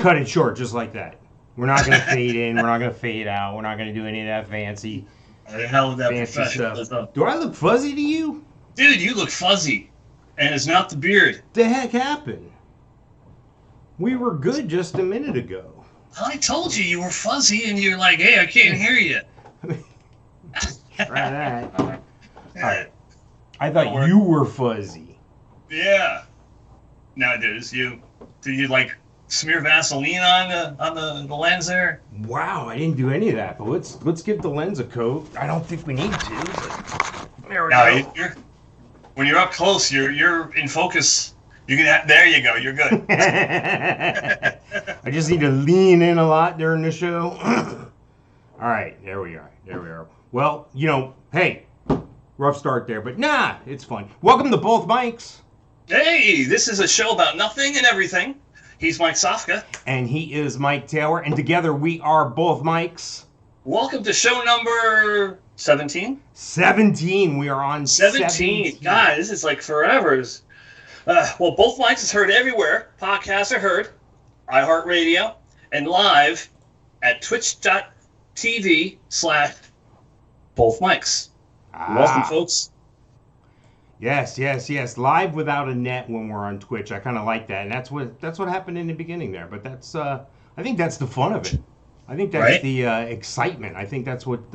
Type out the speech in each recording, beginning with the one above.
cut it short just like that. We're not going to fade in. We're not going to fade out. We're not going to do any of that fancy stuff. Do I look fuzzy to you? Dude, you look fuzzy. And it's not the beard. The heck happened? We were good just a minute ago. I told you were fuzzy, and you're like, hey, I can't hear you. Try that. All right. I thought you were fuzzy. Yeah. No, dude, did you like smear Vaseline on the lens there? Wow, I didn't do any of that. But let's give the lens a coat. I don't think we need to. But there we go. When you're up close, you're in focus. There you go. You're good. I just need to lean in a lot during the show. All right, there we are. Well, hey, rough start there, but nah, it's fun. Welcome to Both Mics. Hey, this is a show about nothing and everything. He's Mike Sofka. And he is Mike Taylor, and together we are Both Mics. Welcome to show number 17? 17. We are on 17. God, this is like forever. Well, Both Mics is heard everywhere. Podcasts are heard. iHeartRadio. And live at twitch.tv/bothmics. Welcome, folks. Yes. Live without a net when we're on Twitch. I kind of like that. And that's what happened in the beginning there. But I think that's the fun of it. I think that's the excitement. I think that's what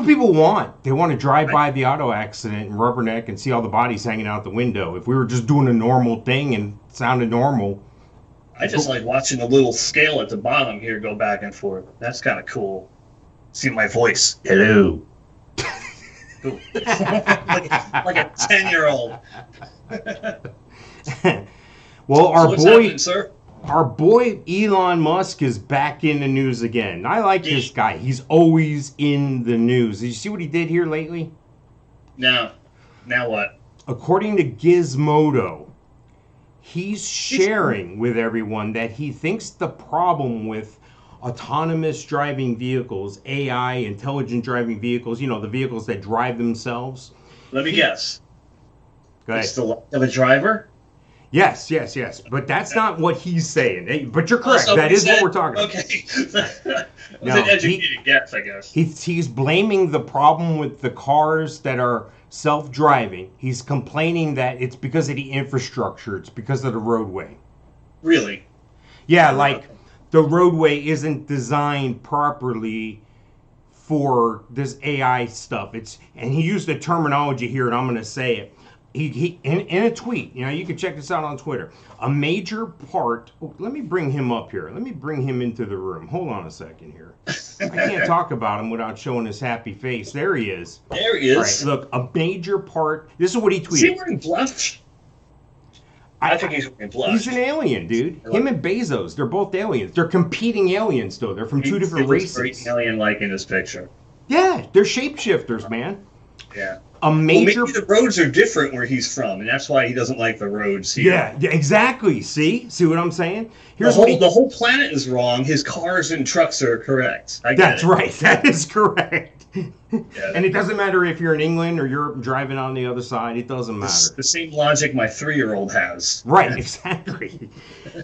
people want. They want to drive by the auto accident and rubberneck and see all the bodies hanging out the window. If we were just doing a normal thing and sounded normal. I just like watching the little scale at the bottom here go back and forth. That's kind of cool. See my voice. Hello. like a 10-year-old. Well, our boy Elon Musk is back in the news again. I like this guy. He's always in the news. Did you see what he did here lately? No. Now what? According to Gizmodo, he's sharing with everyone that he thinks the problem with autonomous driving vehicles, AI, intelligent driving vehicles, the vehicles that drive themselves. Let me guess. Go ahead. It's the lack of a driver? Yes. But that's not what he's saying. But you're correct. That is what we're talking about. Okay. It's an educated guess, I guess. He's blaming the problem with the cars that are self-driving. He's complaining that it's because of the infrastructure. It's because of the roadway. Really? Yeah, like the roadway isn't designed properly for this AI stuff. And he used a terminology here, and I'm going to say it. He in a tweet, you can check this out on Twitter. A major part. Let me bring him up here. Let me bring him into the room. Hold on a second here. I can't talk about him without showing his happy face. There he is. There he is. All right, look, a major part. This is what he tweeted. Is he wearing blush? I think he's wearing blush. He's an alien, dude. Him and Bezos, they're both aliens. They're competing aliens, though. They're from two different races. Very alien-like in this picture. Yeah, they're shapeshifters, man. Yeah. Maybe the roads are different where he's from, and that's why he doesn't like the roads here. Yeah, exactly. See what I'm saying? The whole planet is wrong. His cars and trucks are correct. That's right. That is correct. Yeah. And it doesn't matter if you're in England or you're driving on the other side. It doesn't matter. It's the same logic my 3-year-old has. Right, exactly.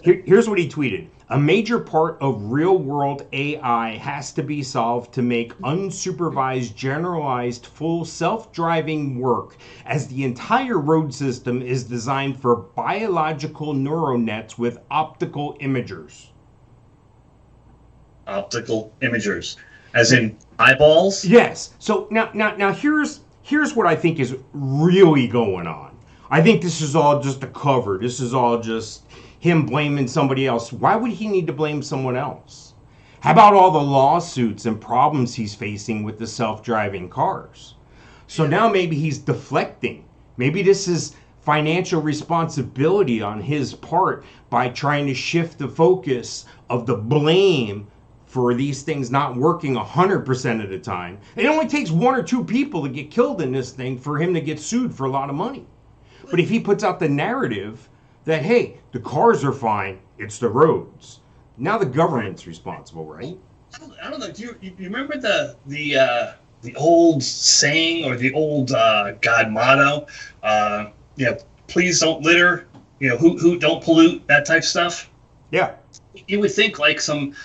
Here's what he tweeted. A major part of real-world AI has to be solved to make unsupervised, generalized, full self-driving work, as the entire road system is designed for biological neural nets with optical imagers. Optical imagers. As in eyeballs? Yes. So now here's what I think is really going on. I think this is all just a cover. This is all just him blaming somebody else. Why would he need to blame someone else? How about all the lawsuits and problems he's facing with the self-driving cars? So now maybe he's deflecting. Maybe this is financial responsibility on his part by trying to shift the focus of the blame for these things not working 100% of the time. It only takes 1 or 2 people to get killed in this thing for him to get sued for a lot of money. But if he puts out the narrative that, hey, the cars are fine, it's the roads. Now the government's responsible, right? I don't know. Do you remember the old saying or the old God motto? Please don't litter. Who don't pollute, that type stuff. Yeah. You would think like some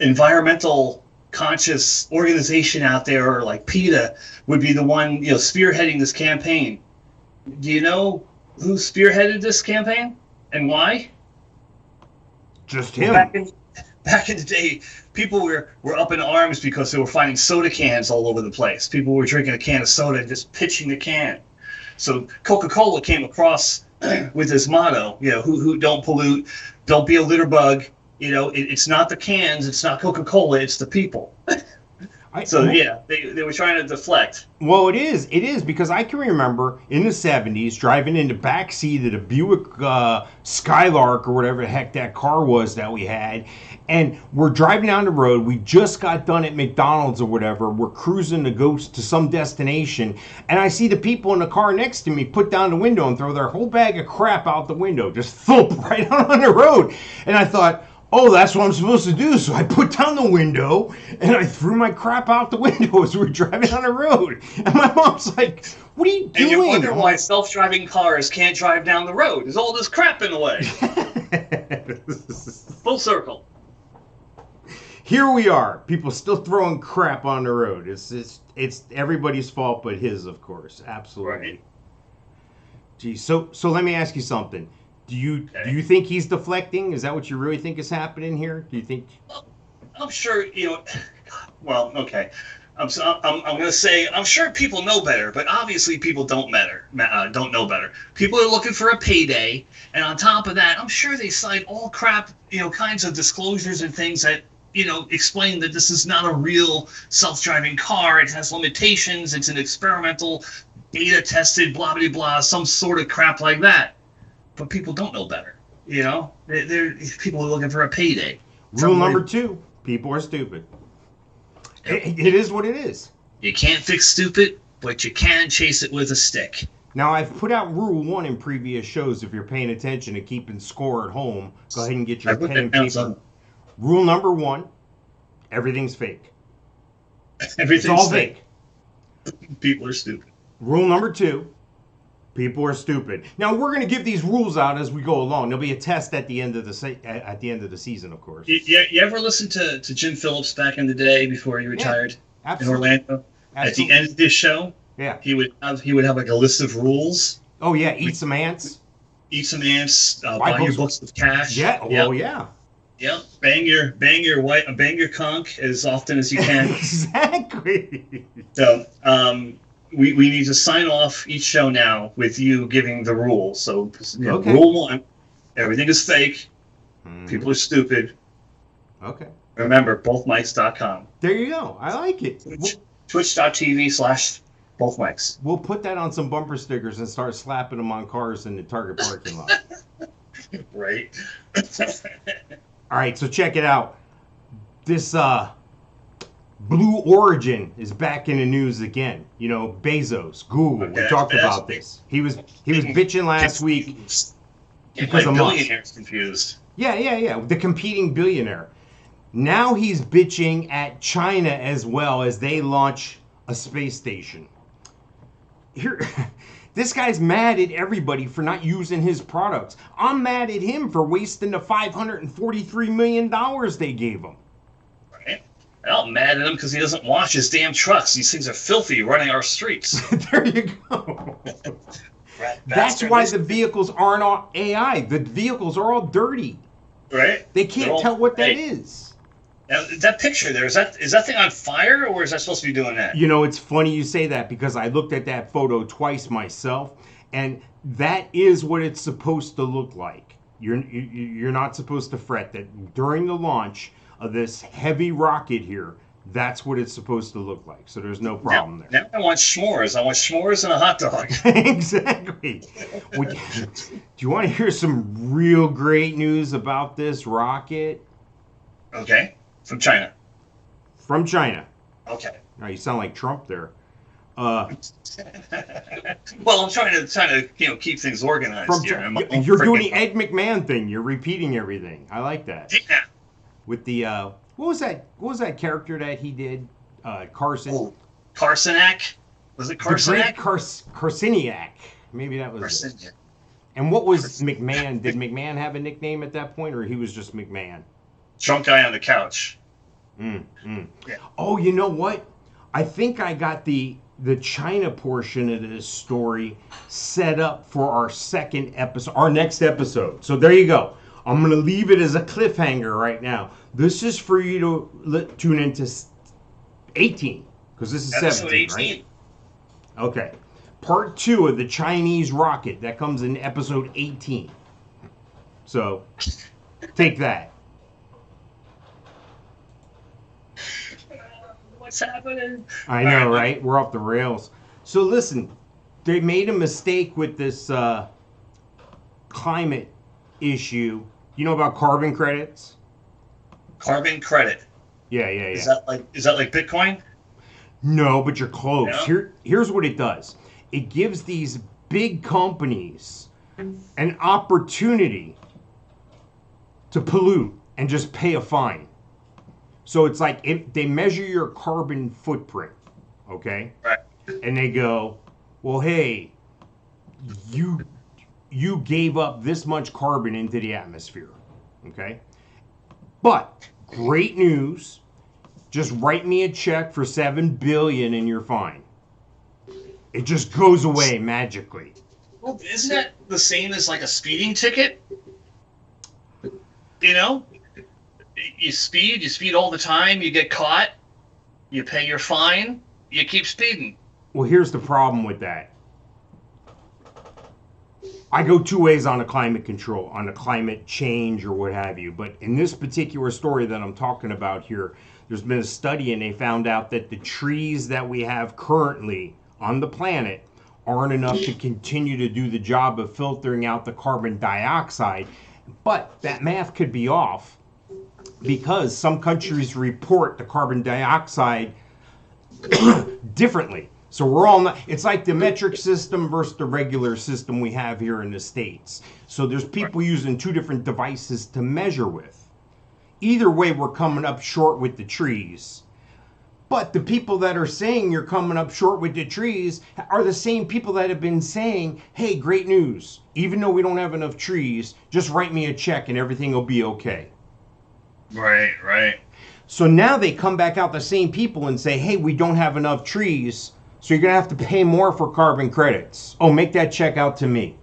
environmental conscious organization out there, or like PETA, would be the one, spearheading this campaign. Do you know who spearheaded this campaign and why? Just Well, him. back in the day, people were up in arms because they were finding soda cans all over the place. People were drinking a can of soda and just pitching the can. So Coca-Cola came across with this motto, who don't pollute, don't be a litter bug. It's not the cans, it's not Coca-Cola, it's the people. They were trying to deflect. Well, it is because I can remember in the 70s driving in the back seat of the Buick Skylark or whatever the heck that car was that we had, and we're driving down the road. We just got done at McDonald's or whatever. We're cruising to go to some destination, and I see the people in the car next to me put down the window and throw their whole bag of crap out the window, just thump right out on the road. And I thought, oh, that's what I'm supposed to do. So I put down the window and I threw my crap out the window as we were driving on the road. And my mom's like, what are you doing? And you wonder why self-driving cars can't drive down the road. There's all this crap in the way. Full circle. Here we are. People still throwing crap on the road. It's everybody's fault but his, of course. Absolutely. Right. Gee, so let me ask you something. Do you think he's deflecting? Is that what you really think is happening here? Do you think? I'm sure, well, okay. I'm going to say I'm sure people know better, but obviously people don't know better. People are looking for a payday, and on top of that, I'm sure they cite all kinds of disclosures and things that explain that this is not a real self-driving car. It has limitations. It's an experimental, beta tested, blah blah blah, some sort of crap like that. But people don't know better. People are looking for a payday. Rule number 2: people are stupid. It is what it is. You can't fix stupid, but you can chase it with a stick. Now, I've put out Rule 1 in previous shows. If you're paying attention and keeping score at home, go ahead and get your pen and paper. Rule number 1: everything's fake. Everything's it's all fake. People are stupid. Rule number 2: people are stupid. Now, we're going to give these rules out as we go along. There'll be a test at the end of the season, of course. You ever listen to Jim Phillips back in the day before he retired in Orlando? Absolutely. At the end of this show, he would have like a list of rules. Oh yeah, eat some ants. Eat some ants. Buy your books with cash. Yeah. Oh yeah. Yeah. Bang your conch as often as you can. Exactly. So we need to sign off each show now with you giving the rules. So Rule 1: everything is fake. People are stupid. Okay. Remember, bothmics.com. There you go. I like it. Twitch.tv/bothmics. We'll put that on some bumper stickers and start slapping them on cars in the Target parking lot. Right. All right, so check it out. This Blue Origin is back in the news again. Bezos, Google. We talked about this. He was bitching last week because of billionaires confused. Yeah. The competing billionaire. Now he's bitching at China as well as they launch a space station. Here, this guy's mad at everybody for not using his products. I'm mad at him for wasting the $543 million they gave him. Right. I'm mad at him because he doesn't wash his damn trucks. These things are filthy running our streets. There you go. That's why the vehicles aren't all AI. The vehicles are all dirty. Right. They can't tell what that is. Now, that picture there, is that thing on fire, or is that supposed to be doing that? It's funny you say that because I looked at that photo twice myself, and that is what it's supposed to look like. You're not supposed to fret that during the launch of this heavy rocket here, that's what it's supposed to look like. So there's no problem there. Now I want s'mores. I want s'mores and a hot dog. Exactly. Do you want to hear some real great news about this rocket? Okay. From China. From China. Okay. Now you sound like Trump there. Well, I'm trying to keep things organized here. You're doing the Ed McMahon thing. You're repeating everything. I like that. Yeah. With the what was that character that he did? Carson. Oh, Carsonak? Was it Carsonak? Carciniak. Maybe that was Carciniak. And what was McMahon? Did McMahon have a nickname at that point, or he was just McMahon? Drunk guy on the couch. Yeah. Oh, you know what? I think I got the China portion of this story set up for our second episode, our next episode. So there you go. I'm going to leave it as a cliffhanger right now. This is for you to tune into 18, because this is Episode 17, 18. right? Okay. Part 2 of the Chinese rocket. That comes in episode 18. So, take that. What's happening? I know, right? We're off the rails. So listen, they made a mistake with this climate issue. You know about carbon credits? Carbon credit. Yeah. Is that like Bitcoin? No, but you're close. No? Here's what it does. It gives these big companies an opportunity to pollute and just pay a fine. So it's like if they measure your carbon footprint, okay? Right. And they go, well, hey, you gave up this much carbon into the atmosphere, okay? But great news, just write me a check for $7 billion and you're fine. It just goes away magically. Well, isn't that the same as like a speeding ticket? You know? You speed all the time, you get caught, you pay your fine, you keep speeding. Well, here's the problem with that. I go two ways on a climate control, on a climate change or what have you. But in this particular story that I'm talking about here, there's been a study and they found out that the trees that we have currently on the planet aren't enough to continue to do the job of filtering out the carbon dioxide. But that math could be off, because some countries report the carbon dioxide differently. So we're all not, it's like the metric system versus the regular system we have here in the States. So there's people using two different devices to measure with. Either way, we're coming up short with the trees. But the people that are saying you're coming up short with the trees are the same people that have been saying, hey, great news. Even though we don't have enough trees, just write me a check and everything will be okay. Right. So now they come back out, the same people, and say, hey, we don't have enough trees, so you're going to have to pay more for carbon credits. Oh, make that check out to me.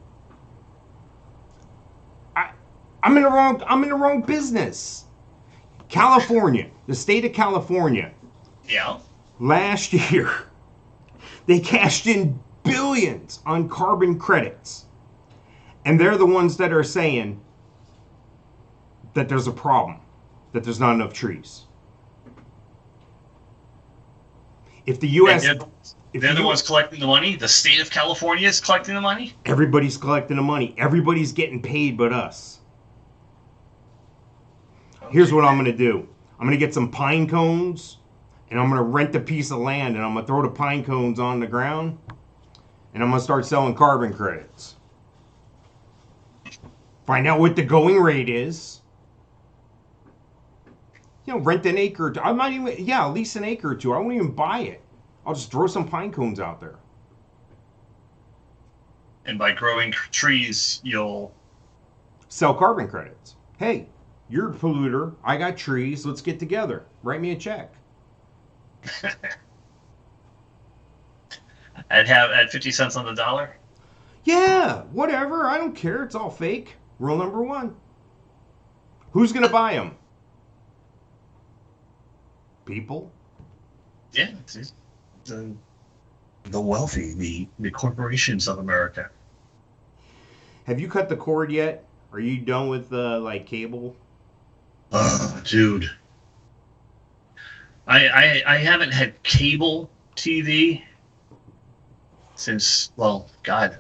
I'm in the wrong business. California, the state of California. Yeah. Last year, they cashed in billions on carbon credits. And they're the ones that are saying that there's a problem, that there's not enough trees. If the U.S. They're the ones collecting the money? The state of California is collecting the money? Everybody's collecting the money. Everybody's getting paid but us. Okay. Here's what I'm going to do. I'm going to get some pine cones, and I'm going to rent a piece of land, and I'm going to throw the pine cones on the ground, and I'm going to start selling carbon credits. Find out what the going rate is. You know, rent an acre or two. I might even, lease an acre or two. I won't even buy it. I'll just throw some pine cones out there. And by growing trees, you'll sell carbon credits. Hey, you're a polluter. I got trees. Let's get together. Write me a check. At 50 cents on the dollar? Yeah, whatever. I don't care. It's all fake. Rule number one. Who's going to buy them? People? Yeah, it's the wealthy, the corporations of America. Have you cut the cord yet? Are you done with cable? Dude. I haven't had cable TV since, I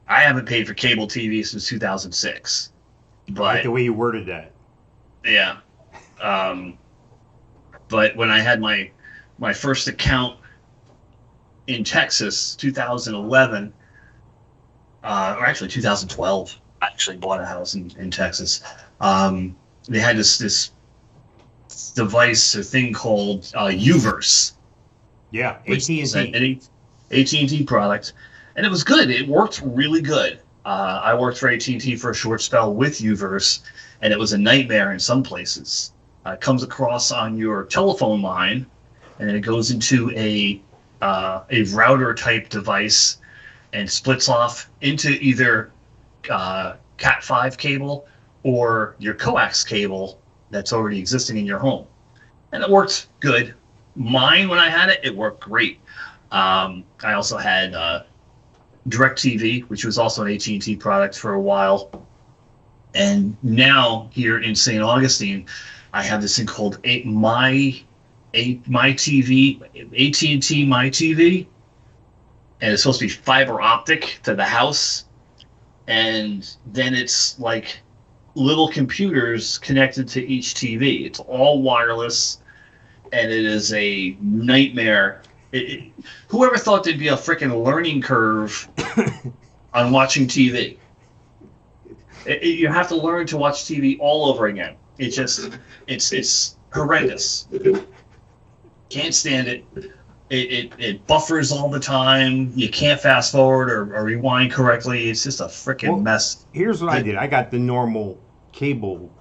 haven't paid for cable TV since 2006. But I like the way you worded that. Yeah. But when I had my first account in Texas, 2011, or actually 2012, I actually bought a house in Texas. They had this device, a thing called Uverse. Yeah, AT&T. An AT&T product, and it was good. It worked really good. I worked for AT&T for a short spell with Uverse, and it was a nightmare in some places. It comes across on your telephone line, and then it goes into a router type device and splits off into either Cat5 cable or your coax cable that's already existing in your home. And it worked good. Mine, when I had it, it worked great. I also had DirecTV, which was also an AT&T product for a while. And now here in St. Augustine, I have this thing called My TV, AT&T My TV, and it's supposed to be fiber optic to the house. And then it's like little computers connected to each TV. It's all wireless, and it is a nightmare. Whoever thought there'd be a freaking learning curve on watching TV? You have to learn to watch TV all over again. It's horrendous. Can't stand it. It buffers all the time. You can't fast forward or rewind correctly. It's just a freaking mess. Here's what I did. I got the normal cable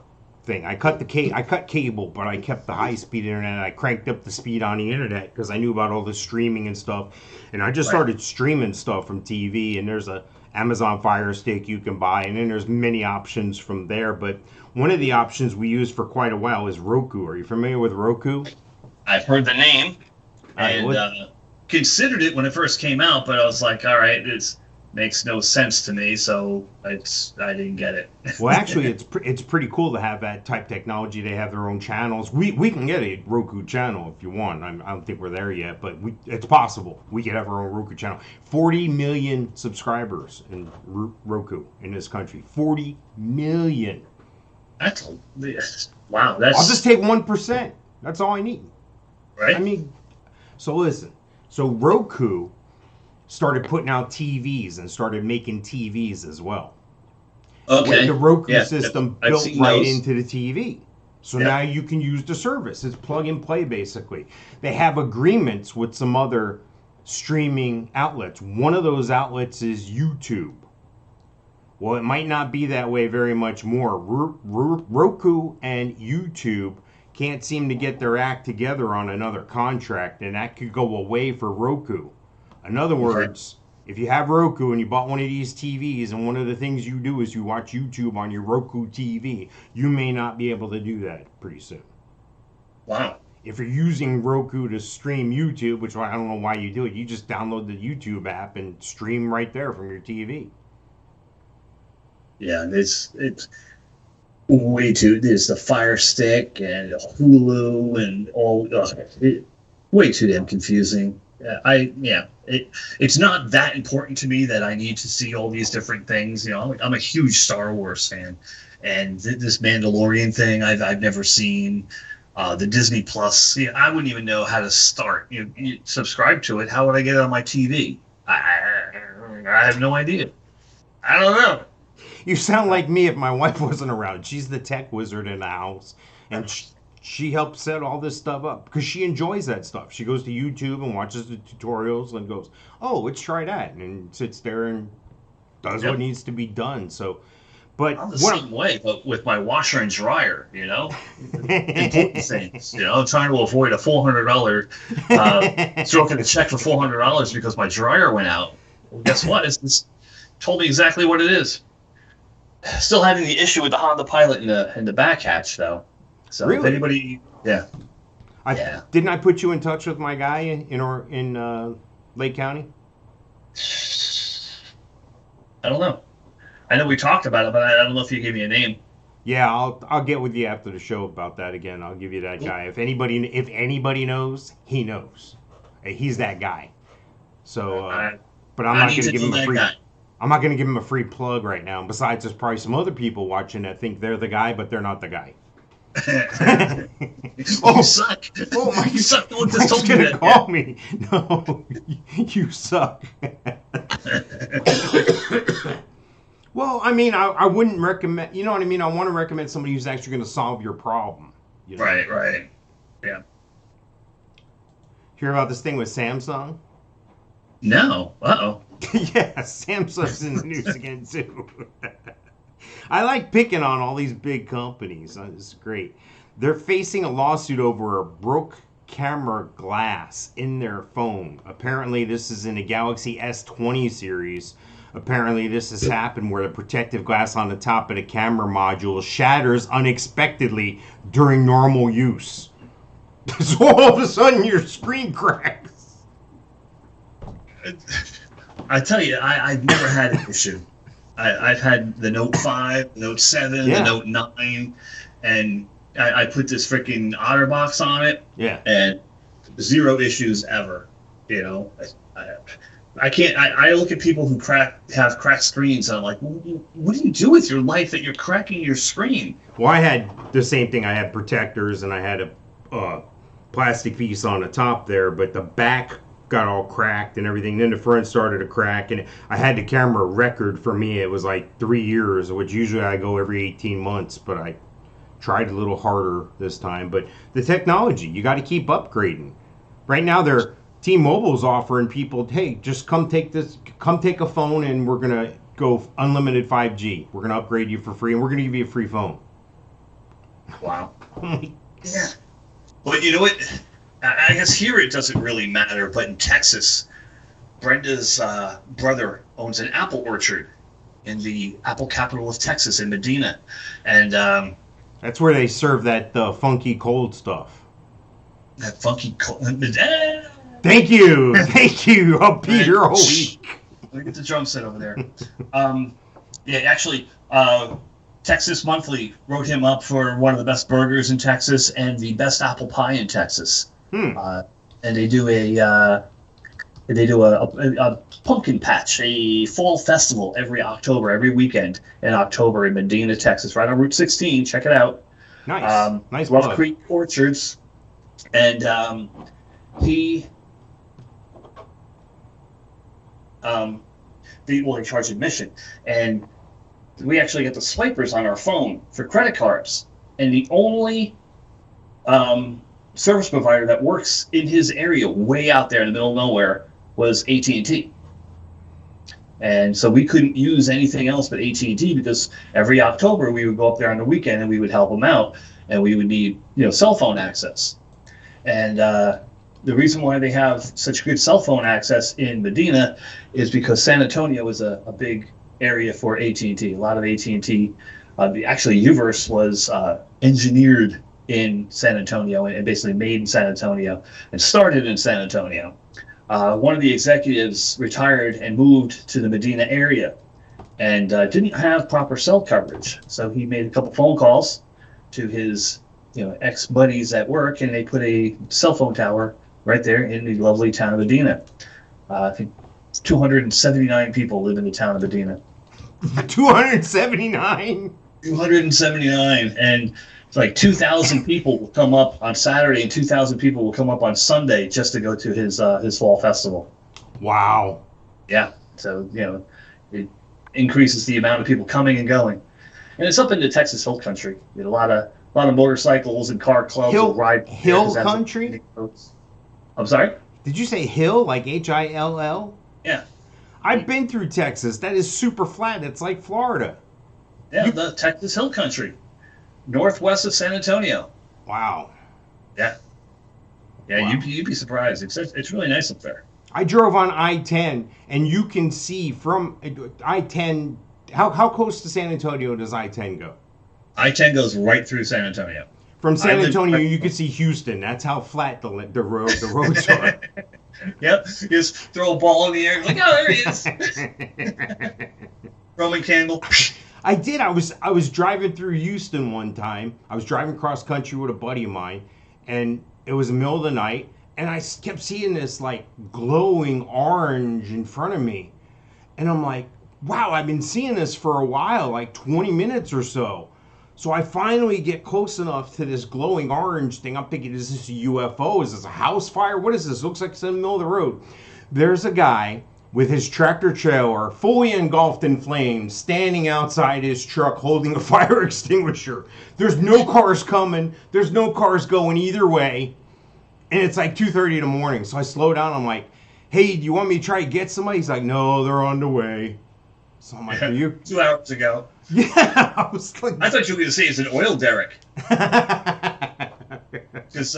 thing. I cut cable, but I kept the high-speed internet. I cranked up the speed on the internet because I knew about all the streaming and stuff. And I just started streaming stuff from TV. And there's a Amazon Fire Stick you can buy, and then there's many options from there. But one of the options we used for quite a while is Roku. Are you familiar with Roku? I've heard the name. And considered it when it first came out, but I was like, all right, it makes no sense to me, so I didn't get it. Well, actually, it's pretty cool to have that type technology. They have their own channels. We can get a Roku channel if you want. I don't think we're there yet, but it's possible. We could have our own Roku channel. 40 million subscribers in Roku in this country. 40 million. Wow. I'll just take 1%. That's all I need. Right. I mean, so listen. So Roku started putting out TVs and started making TVs as well. Okay. With the Roku system built right those into the TV. So now you can use the service. It's plug and play, basically. They have agreements with some other streaming outlets. One of those outlets is YouTube. Well, it might not be that way very much more. Roku and YouTube can't seem to get their act together on another contract, and that could go away for Roku. In other words, if you have Roku and you bought one of these TVs and one of the things you do is you watch YouTube on your Roku TV, you may not be able to do that pretty soon. Wow. If you're using Roku to stream YouTube, which I don't know why you do it, you just download the YouTube app and stream right there from your TV. Yeah, it's way too. There's the Fire Stick and Hulu and all. Way too damn confusing. It's not that important to me that I need to see all these different things. You know, I'm a huge Star Wars fan, and this Mandalorian thing I've never seen. The Disney Plus, I wouldn't even know how to start. You subscribe to it. How would I get it on my TV? I have no idea. I don't know. You sound like me if my wife wasn't around. She's the tech wizard in the house, and she helps set all this stuff up because she enjoys that stuff. She goes to YouTube and watches the tutorials and goes, "Oh, let's try that," and sits there and does what needs to be done. So, but I'm the same way, but with my washer and dryer, important things. I'm trying to avoid a $400 stroking a check for $400 because my dryer went out. Well, guess what? It's told me exactly what it is. Still having the issue with the Honda Pilot in the back hatch, though. So really? If anybody, Didn't I put you in touch with my guy in Lake County? I don't know. I know we talked about it, but I don't know if you gave me a name. Yeah, I'll get with you after the show about that again. I'll give you that guy. If anybody knows, he knows. He's that guy. So, but I'm not going to give him a free. I'm not going to give him a free plug right now. Besides, there's probably some other people watching that think they're the guy, but they're not the guy. You suck. Oh, Mike, you suck. Just told you that. Call me. No, you suck. Well, I mean, I wouldn't recommend. You know what I mean? I want to recommend somebody who's actually going to solve your problem. Right. Yeah. Hear about this thing with Samsung? No. Uh-oh. Yeah, Samsung's in the news again too. I like picking on all these big companies. It's great. They're facing a lawsuit over a broke camera glass in their phone. Apparently, this is in a Galaxy S20 series. Apparently, this has happened where the protective glass on the top of the camera module shatters unexpectedly during normal use. So all of a sudden, your screen cracks. I tell you, I've never had an issue. I've had the Note 5, Note 7, Yeah. the Note 9, and I put this freaking OtterBox on it, Yeah. and zero issues ever. You know, I can't. I look at people who have cracked screens, and I'm like, what do you do with your life that you're cracking your screen? Well, I had the same thing. I had protectors, and I had a plastic piece on the top there, but the back got all cracked and everything. Then the front started to crack, and I had the camera record for me. It was like 3 years, which usually I go every 18 months, but I tried a little harder this time. But the technology, you got to keep upgrading. Right now, T-Mobile's offering people, hey, just come take a phone, and we're gonna go unlimited 5G. We're gonna upgrade you for free, and we're gonna give you a free phone. Wow. Yeah. But you know what? I guess here it doesn't really matter, but in Texas, Brenda's brother owns an apple orchard in the apple capital of Texas, in Medina, and That's where they serve that funky cold stuff. that funky. Thank you. Upbeat your whole week. Let me get the drum set over there. Yeah, actually, Texas Monthly wrote him up for one of the best burgers in Texas and the best apple pie in Texas. And they do a pumpkin patch, a fall festival every weekend in October in Medina, Texas, right on Route 16. Check it out. Nice. Nice Bluff plug. Creek Orchards, and he charge admission, and we actually get the swipers on our phone for credit cards, and the only service provider that works in his area, way out there in the middle of nowhere, was AT&T. And so we couldn't use anything else but AT&T, because every October we would go up there on the weekend and we would help them out, and we would need cell phone access. And the reason why they have such good cell phone access in Medina is because San Antonio is a big area for AT&T. A lot of AT&T, actually Uverse was engineered in San Antonio and basically made in San Antonio and started in San Antonio. One of the executives retired and moved to the Medina area and didn't have proper cell coverage. So he made a couple phone calls to his ex-buddies at work, and they put a cell phone tower right there in the lovely town of Medina. I think 279 people live in the town of Medina. 279? 279, and it's like 2,000 people will come up on Saturday and 2,000 people will come up on Sunday just to go to his fall festival. Wow. Yeah, so it increases the amount of people coming and going, and it's up in the Texas Hill Country. You know, a lot of motorcycles and car clubs will ride. Hill Country? I'm sorry? Did you say hill, like Hill? Yeah. I've been through Texas. That is super flat. It's like Florida. Yeah, the Texas Hill Country, northwest of San Antonio. Wow. Yeah. Yeah, Wow. you'd be surprised. It's really nice up there. I drove on I-10, and you can see from I-10, how close to San Antonio does I-10 go? I-10 goes right through San Antonio. From San Antonio, you can see Houston. That's how flat the roads are. Yep. You just throw a ball in the air. Like, oh, there he is. Roman candle. I did. I was driving through Houston one time. I was driving cross country with a buddy of mine, and it was the middle of the night, and I kept seeing this like glowing orange in front of me, and I'm like, wow, I've been seeing this for a while, like 20 minutes or so. So I finally get close enough to this glowing orange thing. I'm thinking, is this a UFO? Is this a house fire? What is this? It looks like it's in the middle of the road. There's a guy with his tractor trailer fully engulfed in flames, standing outside his truck holding a fire extinguisher. There's no cars coming. There's no cars going either way. And it's like 2:30 in the morning. So I slow down. I'm like, hey, do you want me to try to get somebody? He's like, no, they're on the way. So I'm like, are you? 2 hours ago. Yeah, I was like, I thought you were going to say it's an oil derrick. Because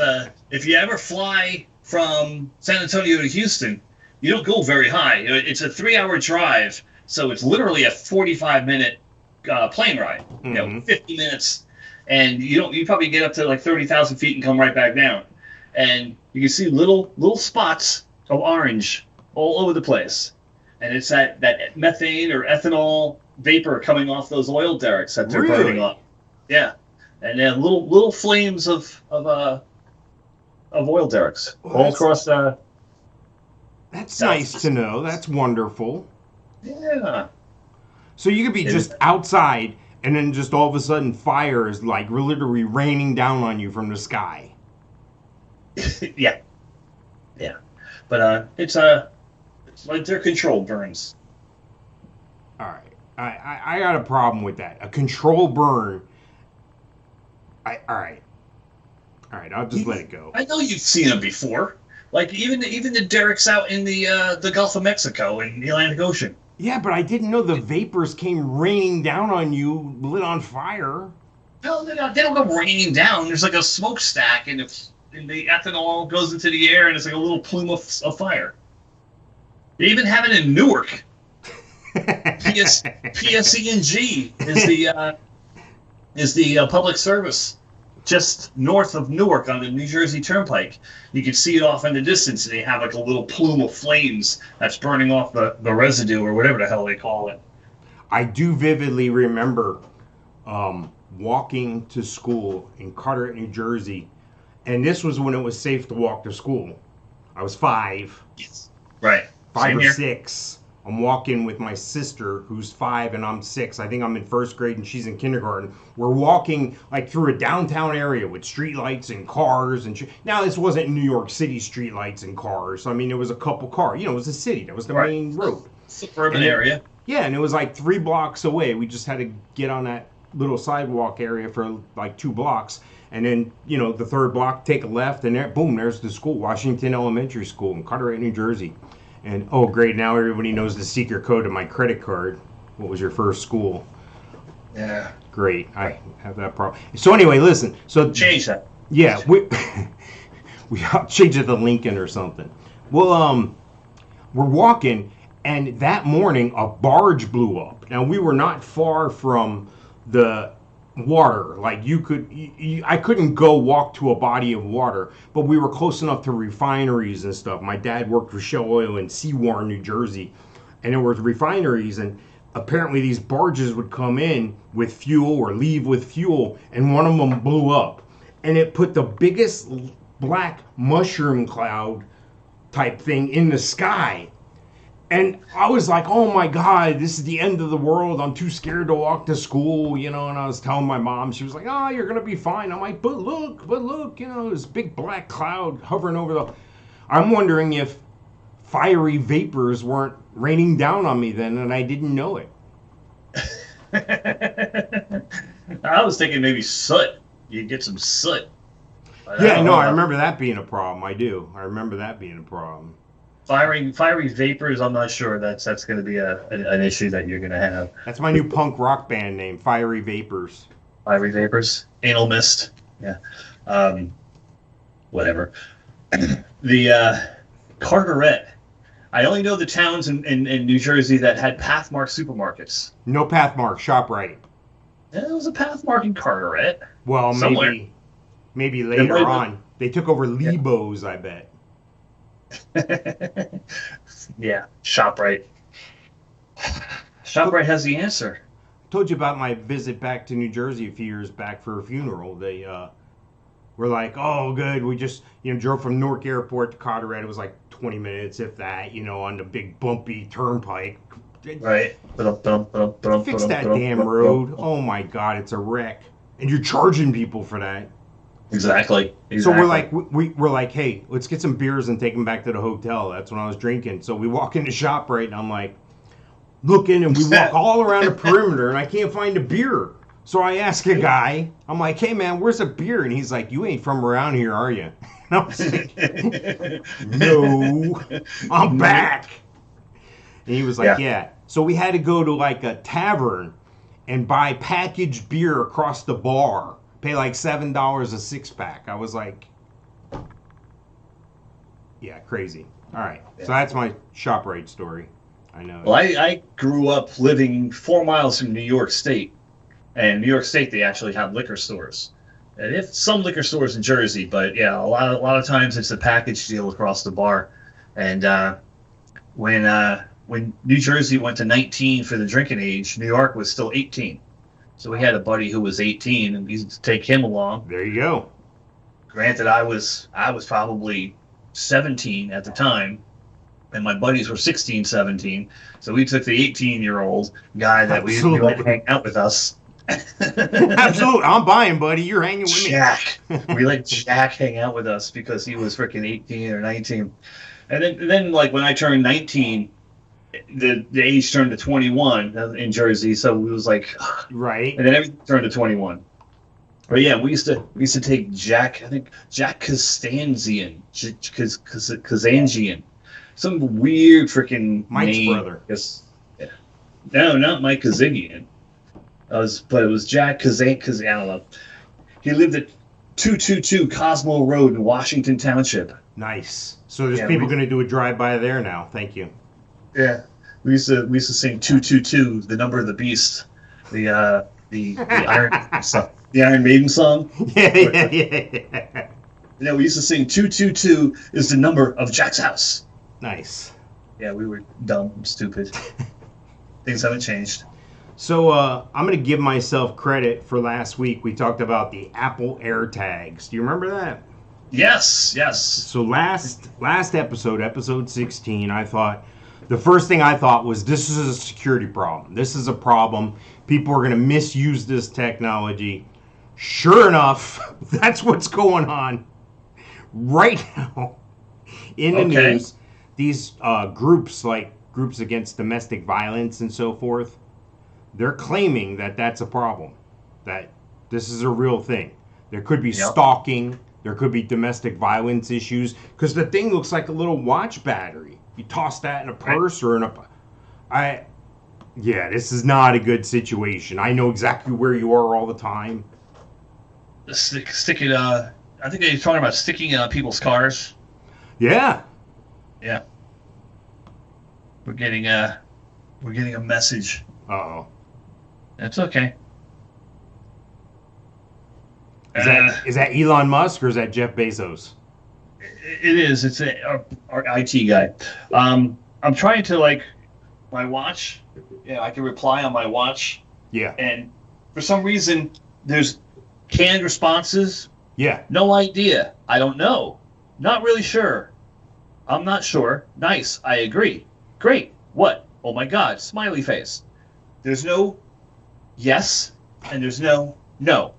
if you ever fly from San Antonio to Houston, you don't go very high. It's a 3-hour drive, so it's literally a 45-minute plane ride. Mm-hmm. 50 minutes, and you probably get up to like 30,000 feet and come right back down, and you can see little spots of orange all over the place, and it's that methane or ethanol vapor coming off those oil derricks that they're burning off. Yeah, and then little flames of oil derricks all across. That's nice to know. That's wonderful. Yeah. So you could be just outside, and then just all of a sudden, fire is like literally raining down on you from the sky. Yeah. But it's like they're controlled burns. All right. I got a problem with that. A controlled burn. All right. I'll just let it go. I know you've seen them before. Like even the derricks out in the Gulf of Mexico and the Atlantic Ocean. Yeah, but I didn't know the vapors came raining down on you, lit on fire. No, they don't go raining down. There's like a smokestack, and the ethanol goes into the air, and it's like a little plume of fire. They even have it in Newark. PSE&G is the public service just north of Newark on the New Jersey Turnpike. You can see it off in the distance, and they have like a little plume of flames that's burning off the residue or whatever the hell they call it. I do vividly remember walking to school in Carteret, New Jersey, and this was when it was safe to walk to school. I was 5. Yes. Right. 5 Same or here. 6. I'm walking with my sister, who's 5 and I'm 6. I think I'm in 1st grade and she's in kindergarten. We're walking like through a downtown area with streetlights and cars and now this wasn't New York City streetlights and cars. I mean, it was a couple cars. You know, it was a city. That was the main road. Suburban area. Yeah, and it was like 3 blocks away. We just had to get on that little sidewalk area for like 2 blocks. And then, you know, the 3rd block, take a left, and there, boom, there's the school, Washington Elementary School in Carteret, New Jersey. And, oh, great, now everybody knows the secret code of my credit card. What was your first school? Yeah. Great, I have that problem. So anyway, listen. So change that. Yeah, we I'll change it to Lincoln or something. Well, we're walking, and that morning, a barge blew up. Now, we were not far from the water. Like I couldn't go walk to a body of water, but we were close enough to refineries and stuff. My dad worked for Shell Oil in Seawarren, New Jersey, and there were refineries, and apparently these barges would come in with fuel or leave with fuel, and one of them blew up, and it put the biggest black mushroom cloud type thing in the sky. And I was like, oh my God, this is the end of the world. I'm too scared to walk to school, you know. And I was telling my mom, she was like, oh, you're going to be fine. I'm like, but look, you know, this big black cloud hovering over the... I'm wondering if fiery vapors weren't raining down on me then, and I didn't know it. I was thinking maybe soot. You'd get some soot. Yeah, no, I remember that being a problem. I do. I remember that being a problem. Fiery vapors, I'm not sure that's going to be an issue that you're going to have. That's my new punk rock band name, Fiery Vapors. Fiery Vapors? Anal Mist? Yeah. Whatever. The Carteret. I only know the towns in New Jersey that had Pathmark supermarkets. No Pathmark, ShopRite. There was a Pathmark in Carteret. Well, somewhere. maybe later on. They took over Lebo's, I bet. Yeah, ShopRite. ShopRite has the answer. I told you about my visit back to New Jersey a few years back for a funeral. They were like, oh, good. We just, drove from Newark Airport to Carteret. It was like 20 minutes, if that, on the big bumpy turnpike. Right. Fix that damn road. Oh, my God, it's a wreck. And you're charging people for that. Exactly. So we're like, hey, let's get some beers and take them back to the hotel. That's when I was drinking. So we walk into ShopRite, and I'm like, looking, and we walk all around the perimeter, and I can't find a beer. So I ask a guy, I'm like, hey, man, where's a beer? And he's like, you ain't from around here, are you? And I was like, no, I'm back. And he was like, yeah. So we had to go to like a tavern and buy packaged beer across the bar. Pay like $7 a six-pack. I was like, yeah, crazy. All right. Yeah. So that's my ShopRite story. I know. Well, I grew up living 4 miles from New York State. And New York State, they actually have liquor stores. And if some liquor stores in Jersey, but yeah, a lot of times it's a package deal across the bar. And when New Jersey went to 19 for the drinking age, New York was still 18. So we had a buddy who was 18, and we used to take him along. There you go. Granted, I was probably 17 at the time, and my buddies were 16, 17. So we took the 18-year-old guy that we let hang out with us. Absolutely. I'm buying, buddy. You're hanging with Jack. We let Jack hang out with us because he was freaking 18 or 19. And then like when I turned 19, the age turned to 21 in Jersey, so it was like right. And then everything turned to 21. But yeah, we used to take Jack. I think Jack Kazanjian, some weird freaking Mike's name. brother. Yeah. No, not Mike Kazigian. But it was Jack Kazan. I don't know. He lived at 222 Cosmo Road in Washington Township. Nice. So there's people going to do a drive-by there now. Thank you. Yeah, we used to sing 222, the number of the beast, the Iron Maiden song. Yeah. Yeah, we used to sing 222 is the number of Jack's house. Nice. Yeah, we were dumb and stupid. Things haven't changed. So I'm going to give myself credit for last week. We talked about the Apple AirTags. Do you remember that? Yes. So last episode 16, the first thing I thought was this is a security problem. This is a problem. People are going to misuse this technology. Sure enough, that's what's going on right now in the news. These groups, like groups against domestic violence and so forth, they're claiming that that's a problem, that this is a real thing. There could be stalking. There could be domestic violence issues because the thing looks like a little watch battery. You toss that in a purse or in a... this is not a good situation. I know exactly where you are all the time. Stick it, I think you're talking about sticking it on people's cars. Yeah. Yeah. We're getting a message. Uh-oh. That's okay. Is that Elon Musk or is that Jeff Bezos? It is. It's our IT guy. I'm trying to my watch. Yeah, I can reply on my watch. Yeah. And for some reason, there's canned responses. Yeah. No idea. I don't know. Not really sure. I'm not sure. Nice. I agree. Great. What? Oh my God. Smiley face. There's no yes, and there's no no.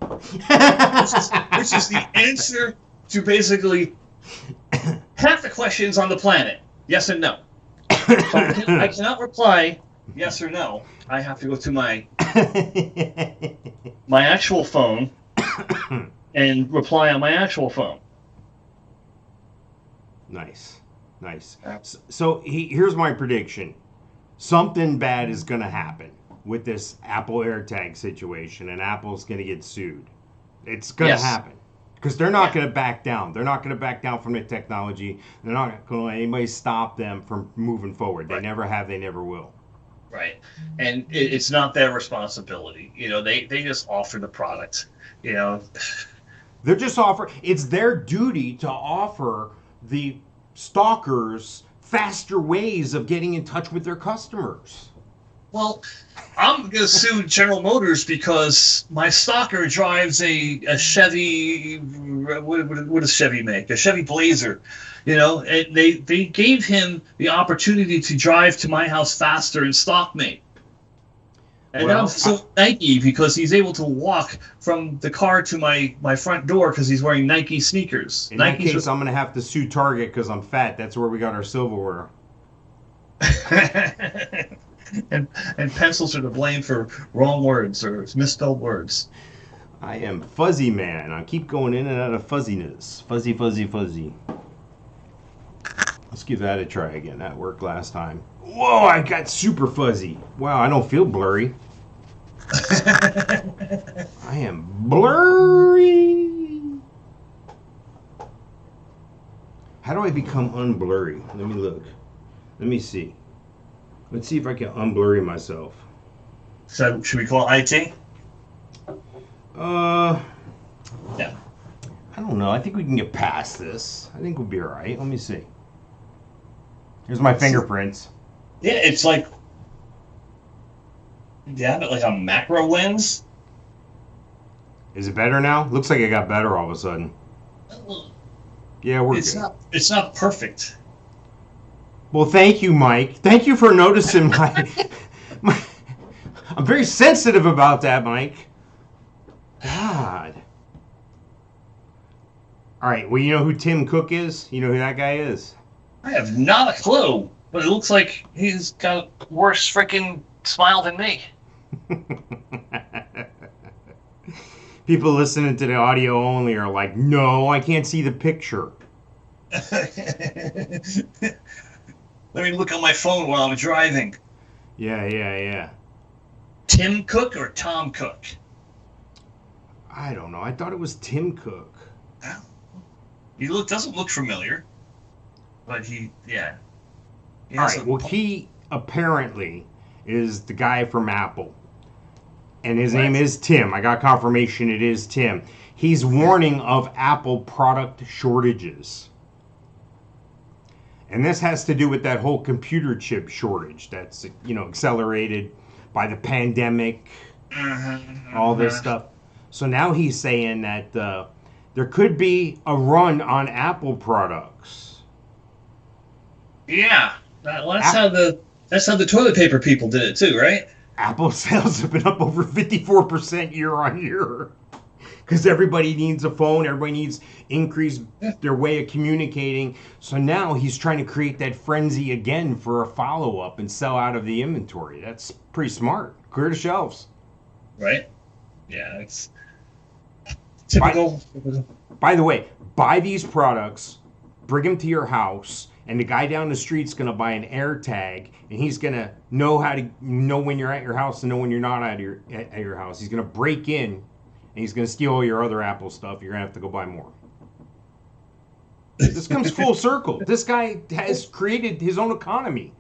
which is the answer to basically half the questions on the planet. Yes and no. So I cannot reply yes or no. I have to go to my actual phone and reply on my actual phone. Nice. So here's my prediction. Something bad is going to happen with this Apple AirTag situation, and Apple's going to get sued. It's going to happen because they're not going to back down. They're not going to back down from the technology. They're not going to let anybody stop them from moving forward. They never have. They never will. Right. And it's not their responsibility. They just offer the product. They're just it's their duty to offer the stalkers faster ways of getting in touch with their customers. Well, I'm going to sue General Motors because my stalker drives a Chevy. What does Chevy make? A Chevy Blazer. And they gave him the opportunity to drive to my house faster and stalk me. And I'm so Nike because he's able to walk from the car to my front door because he's wearing Nike sneakers. In that case, I'm going to have to sue Target because I'm fat. That's where we got our silverware. and pencils are to blame for wrong words or misspelled words. I am fuzzy man. I keep going in and out of fuzziness. Fuzzy, fuzzy, fuzzy. Let's give that a try again. That worked last time. Whoa, I got super fuzzy. Wow, I don't feel blurry. I am blurry. How do I become unblurry? Let me look. Let me see. Let's see if I can unblurry myself. So, should we call it IT? Yeah. I don't know. I think we can get past this. I think we'll be all right. Let me see. Here's my fingerprints. Yeah, it's like... Do you have it like a macro lens? Is it better now? Looks like it got better all of a sudden. Yeah, we're good. It's not perfect. Well, thank you, Mike. Thank you for noticing my... I'm very sensitive about that, Mike. God. All right, well, you know who Tim Cook is? You know who that guy is? I have not a clue, but it looks like he's got a worse freaking smile than me. People listening to the audio only are like, no, I can't see the picture. Let me look on my phone while I'm driving. Yeah. Tim Cook or Tom Cook? I don't know. I thought it was Tim Cook. He doesn't look familiar, but he All right. Well, he apparently is the guy from Apple, and his name is Tim. I got confirmation it is Tim. He's warning of Apple product shortages, and this has to do with that whole computer chip shortage that's accelerated by the pandemic, all this stuff. So now he's saying that there could be a run on Apple products. Yeah, that's how the toilet paper people did it too, right? Apple sales have been up over 54% year on year because everybody needs a phone. Everybody needs increase their way of communicating. So now he's trying to create that frenzy again for a follow-up and sell out of the inventory. That's pretty smart. Clear the shelves. Right? Yeah, it's typical. By the way, buy these products, bring them to your house, and the guy down the street's going to buy an AirTag, and he's going to know how to know when you're at your house and know when you're not at your house. He's going to break in, and he's going to steal all your other Apple stuff. You're going to have to go buy more. This comes full circle. This guy has created his own economy.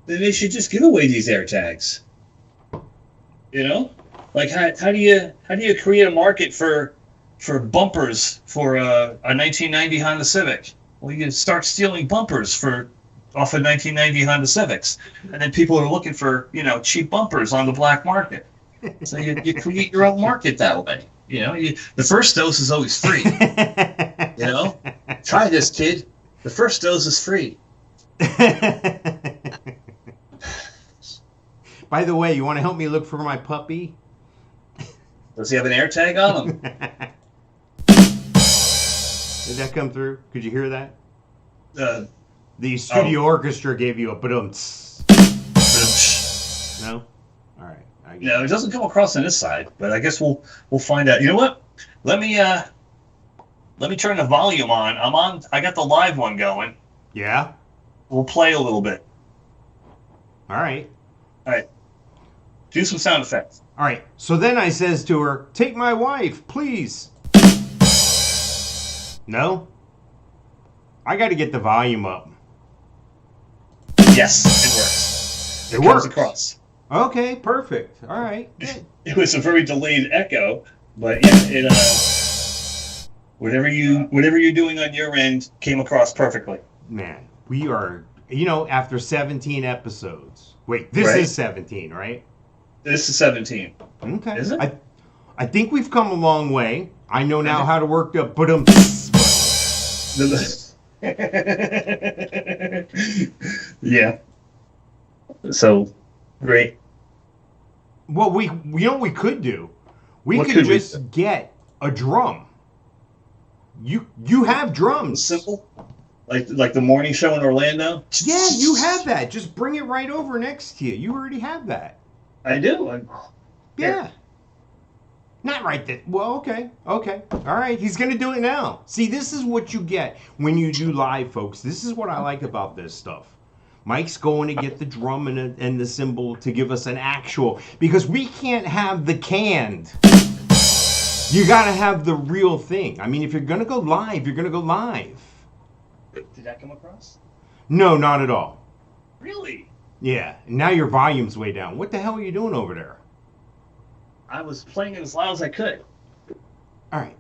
Then they should just give away these AirTags. You know, like how do you create a market for bumpers for a 1990 Honda Civic? Well, you start stealing bumpers off of 1990 Honda Civics, and then people are looking for cheap bumpers on the black market. So you create your own market that way. The first dose is always free. Try this, kid. The first dose is free. By the way, you want to help me look for my puppy? Does he have an AirTag on him? Did that come through? Could you hear that? The studio Oh. orchestra gave you a Dum Tss. No? All right. No, it doesn't come across on this side, but I guess we'll find out. You know what? Let me turn the volume on. I got the live one going. Yeah? We'll play a little bit. All right. All right. Do some sound effects. All right. So then I says to her, take my wife, please. No? I got to get the volume up. Yes, it works. It works. Comes across. Okay, perfect. All right. Good. It was a very delayed echo, but yeah, it whatever you're doing on your end came across perfectly. Man, we are, after 17 episodes. Wait, this is 17, right? This is 17. Okay. Is it? I think we've come a long way. I know now how to work the Dum Tss. Yeah. So, great. Well, we could do? We What could could we just get a drum. You have drums. Simple? Like the morning show in Orlando? Yeah, you have that. Just bring it right over next to you. You already have that. I do. Yeah. Not right then. Well, okay. All right. He's going to do it now. See, this is what you get when you do live, folks. This is what I like about this stuff. Mike's going to get the drum and the cymbal to give us an actual, because we can't have the canned. You got to have the real thing. I mean, if you're going to go live, you're going to go live. Did that come across? No, not at all. Really? Yeah. Now your volume's way down. What the hell are you doing over there? I was playing it as loud as I could. All right.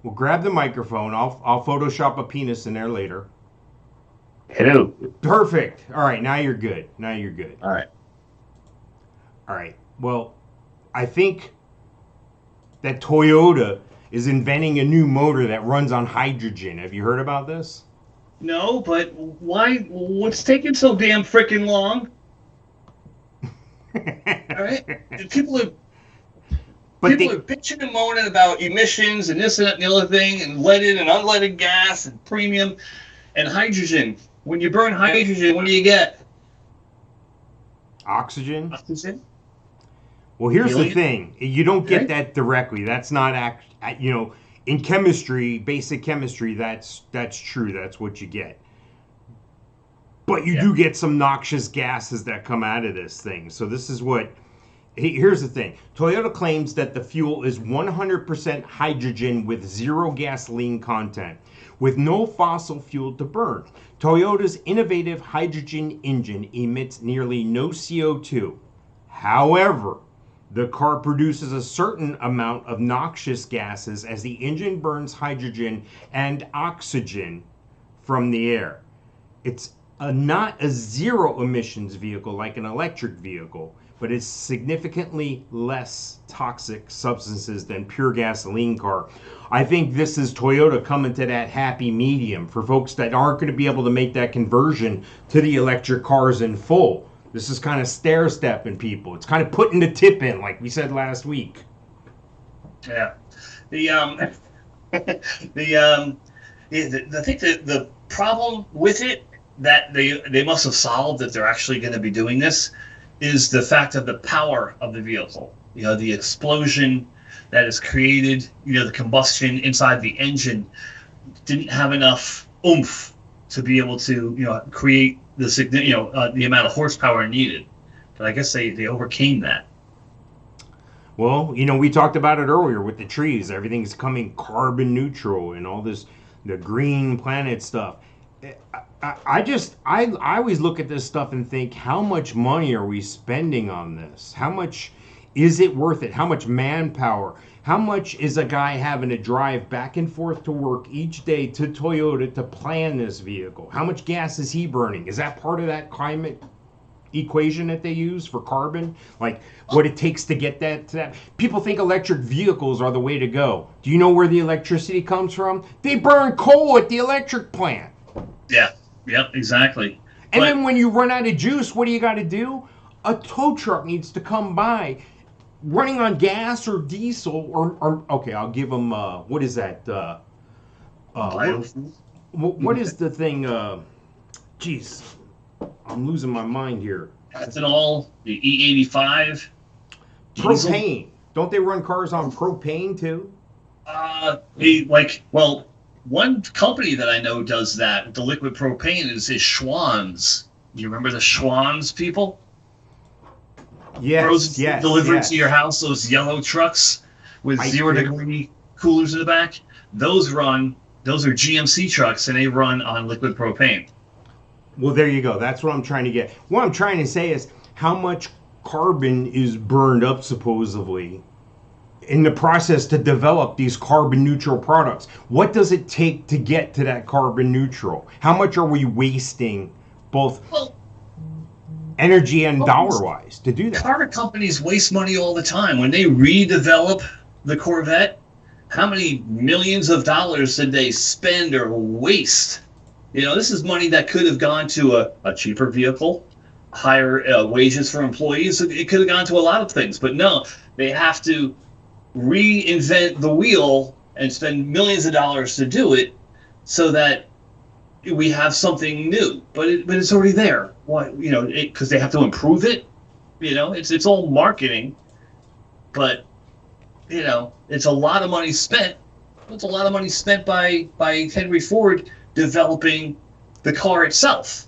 Well, grab the microphone. I'll Photoshop a penis in there later. Hello. Perfect. All right. Now you're good. All right. Well, I think that Toyota is inventing a new motor that runs on hydrogen. Have you heard about this? No, but why? What's taking so damn freaking long? All right. People are bitching and moaning about emissions and this and that and the other thing, and leaded and unleaded gas and premium and hydrogen. When you burn hydrogen, what do you get? Oxygen? Oxygen? Well, here's the thing. You don't get that directly. That's not in chemistry, basic chemistry, that's true. That's what you get. But you do get some noxious gases that come out of this thing. So this is what... Here's the thing. Toyota claims that the fuel is 100% hydrogen with zero gasoline content, with no fossil fuel to burn. Toyota's innovative hydrogen engine emits nearly no CO2. However, the car produces a certain amount of noxious gases as the engine burns hydrogen and oxygen from the air. It's not a zero emissions vehicle like an electric vehicle, but it's significantly less toxic substances than pure gasoline car. I think this is Toyota coming to that happy medium for folks that aren't going to be able to make that conversion to the electric cars in full. This is kind of stair-stepping people. It's kind of putting the tip in, like we said last week. Yeah. I think the problem with it that they must have solved, that they're actually going to be doing this, is the fact of the power of the vehicle. The explosion that is created, the combustion inside the engine didn't have enough oomph to be able to, create the amount of horsepower needed. But I guess they overcame that. Well, we talked about it earlier with the trees. Everything's coming carbon neutral and all this, the green planet stuff. I always look at this stuff and think, how much money are we spending on this? How much is it worth it? How much manpower? How much is a guy having to drive back and forth to work each day to Toyota to plan this vehicle? How much gas is he burning? Is that part of that climate equation that they use for carbon? Like what it takes to get that to that? People think electric vehicles are the way to go. Do you know where the electricity comes from? They burn coal at the electric plant. Yeah. Yep, exactly. And then when you run out of juice, what do you got to do? A tow truck needs to come by, running what is that? What is the thing? Geez, I'm losing my mind here. Ethanol, the E85. Propane. Don't they run cars on propane too? One company that I know does that with the liquid propane is Schwann's. You remember the Schwann's people? Yes, Delivered to your house, those yellow trucks with 0-degree coolers in the back. Those are GMC trucks, and they run on liquid propane. Well, there you go. That's what I'm trying to get. What I'm trying to say is how much carbon is burned up, supposedly, in the process to develop these carbon neutral products. What does it take to get to that carbon neutral? How much are we wasting, both energy and dollar-wise, to do that? Car companies waste money all the time. When they redevelop the Corvette, how many millions of dollars did they spend or waste? This is money that could have gone to a cheaper vehicle, higher wages for employees. It could have gone to a lot of things, but no, they have to reinvent the wheel and spend millions of dollars to do it so that we have something new. But it's already there. Why? Because they have to improve it. It's all marketing, but it's a lot of money spent. It's a lot of money spent by Henry Ford developing the car itself.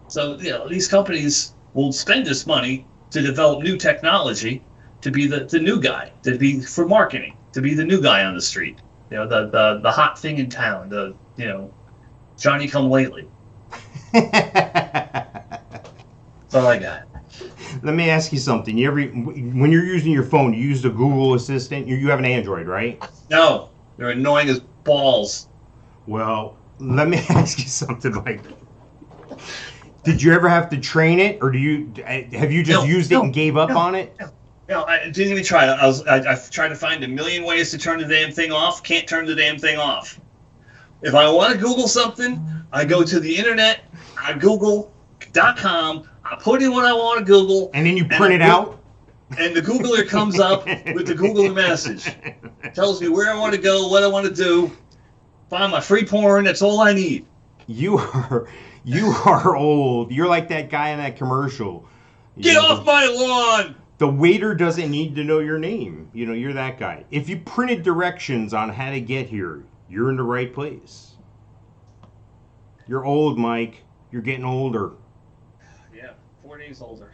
So these companies will spend this money to develop new technology to be the new guy, to be for marketing, to be the new guy on the street. The hot thing in town, Johnny come lately. That's all I got. Let me ask you something. When you're using your phone, you use the Google Assistant. You have an Android, right? No, they're annoying as balls. Well, let me ask you something, Mike. Did you ever have to train it, or have you just used it and gave up on it? No, I didn't even try. I've tried to find a million ways to turn the damn thing off. Can't turn the damn thing off. If I want to Google something, I go to the internet. I Google.com. I put in what I want to Google. And then you print it out? And the Googler comes up with the Googler message. Tells me where I want to go, what I want to do. Find my free porn. That's all I need. You are old. You're like that guy in that commercial. Get off my lawn! The waiter doesn't need to know your name. You're that guy. If you printed directions on how to get here, you're in the right place. You're old, Mike. You're getting older. Yeah, 4 days older.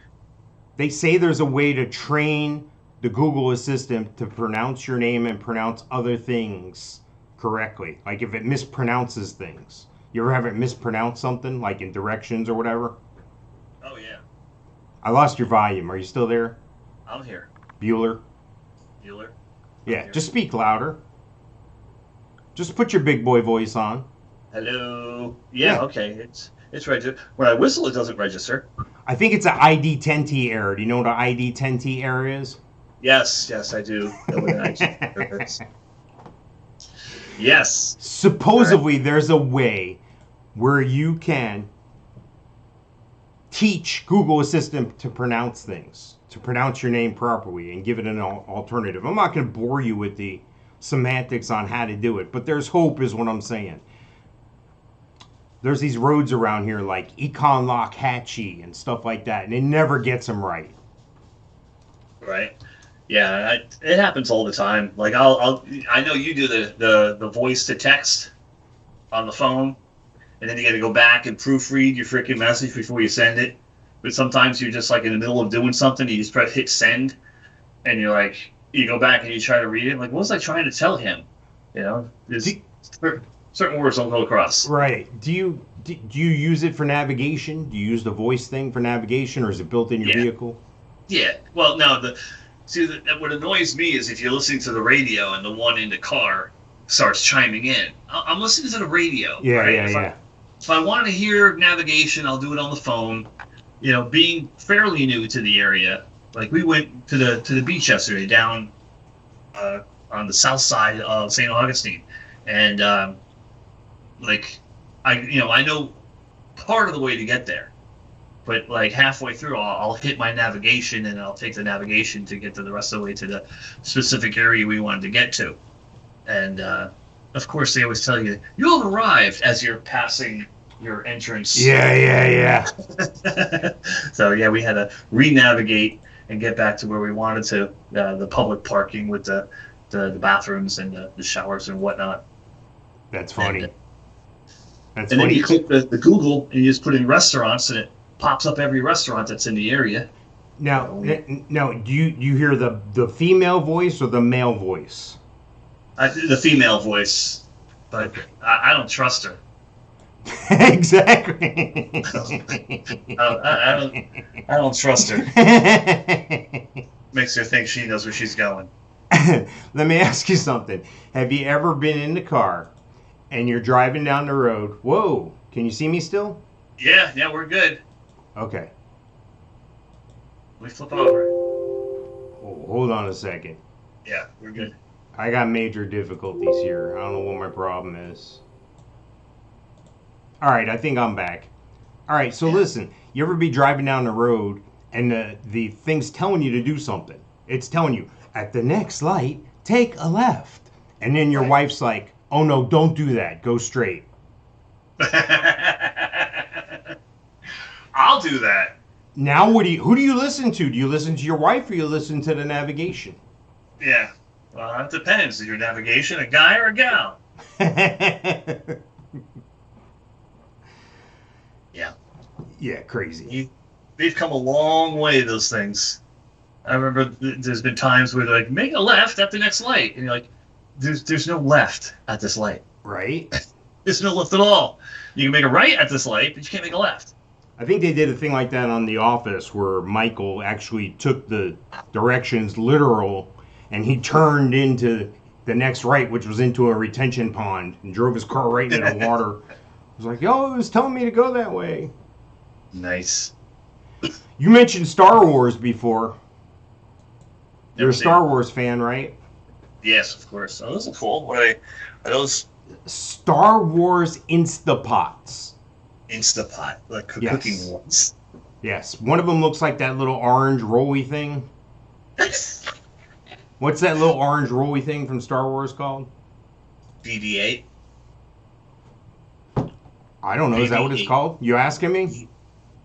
They say there's a way to train the Google Assistant to pronounce your name and pronounce other things correctly. Like if it mispronounces things. You ever have it mispronounce something, like in directions or whatever? Oh, yeah. I lost your volume. Are you still there? I'm here. Bueller? Yeah, just speak louder. Just put your big boy voice on. Hello. Yeah. Okay. It's registered. When I whistle, it doesn't register. I think it's an ID10T error. Do you know what an ID10T error is? Yes, I do. Yes. Supposedly, there's a way where you can teach Google Assistant to pronounce things, to pronounce your name properly and give it an alternative. I'm not going to bore you with the semantics on how to do it, but there's hope is what I'm saying. There's these roads around here like Econlock-Hatchie and stuff like that, and it never gets them right. Right. Yeah, it happens all the time. Like I know you do the voice to text on the phone, and then you got to go back and proofread your freaking message before you send it. But sometimes you're just like in the middle of doing something, you just hit send, and you're like, you go back and you try to read it. Like, what was I trying to tell him? Certain words don't go across. Right. Do you use it for navigation? Do you use the voice thing for navigation, or is it built in your vehicle? Yeah. Well, no. What annoys me is if you're listening to the radio and the one in the car starts chiming in. I'm listening to the radio. Yeah, right? If I want to hear navigation, I'll do it on the phone. Being fairly new to the area, like we went to the beach yesterday down on the south side of St. Augustine, and I know part of the way to get there. But like halfway through, I'll hit my navigation and I'll take the navigation to get to the rest of the way to the specific area we wanted to get to. And of course, they always tell you, "You have arrived" as you're passing your entrance. Yeah. So yeah, we had to re-navigate and get back to where we wanted to. The public parking with the bathrooms and the showers and whatnot. That's funny. And then you click the Google and you just put in restaurants and it pops up every restaurant that's in the area. Now, do you hear the female voice or the male voice? The female voice, but I don't trust her. Exactly. I don't trust her. Makes her think she knows where she's going. Let me ask you something. Have you ever been in the car and you're driving down the road? Whoa, can you see me still? Yeah, we're good. Okay. We flip over. Oh, hold on a second. Yeah, we're good. I got major difficulties here. I don't know what my problem is. All right, I think I'm back. All right, so listen. You ever be driving down the road and the thing's telling you to do something? It's telling you, at the next light, take a left. And then your wife's like, oh no, don't do that. Go straight. I'll do that. Now, who do you listen to? Do you listen to your wife or you listen to the navigation? Yeah. Well, it depends. Is your navigation a guy or a gal? Yeah. Yeah, crazy. They've come a long way, those things. I remember there's been times where they're like, make a left at the next light. And you're like, there's no left at this light. Right? There's no left at all. You can make a right at this light, but you can't make a left. I think they did a thing like that on The Office where Michael actually took the directions literal and he turned into the next right, which was into a retention pond, and drove his car right into the water. I was like, yo, it was telling me to go that way. Nice. You mentioned Star Wars before. You're a Never Star seen it. Wars fan, right? Yes, of course. Oh, those are cool. Are those Star Wars Instapots. Instapot, like Yes. cooking ones? Yes. One of them looks like that little orange rolly thing. What's that little orange rolly thing from Star Wars called? BB-8. I don't know. Is that what it's BB-8. called? You asking me?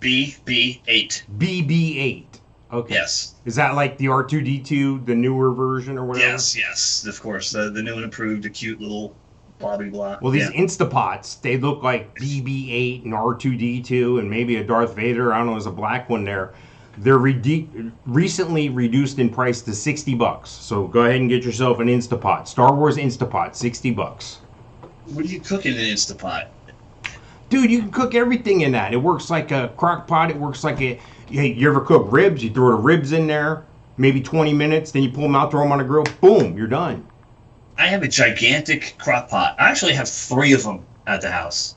BB-8. BB-8. Okay. Yes. Is that like the R2-D2, the newer version or whatever? Yes, of course. The new and improved, the cute little blah blah. Well, these yeah. Instapots, they look like BB-8 and R2-D2 and maybe a Darth Vader. I don't know, there's a black one there. They're recently reduced in price to $60. So go ahead and get yourself an Instapot. Star Wars Instapot, $60. What do you cook in an Instapot? Dude, you can cook everything in that. It works like a crock pot. It works like a... Hey, you ever cook ribs? You throw the ribs in there, maybe 20 minutes, then you pull them out, throw them on a grill. Boom, you're done. I have a gigantic crock pot. I actually have 3 of them at the house.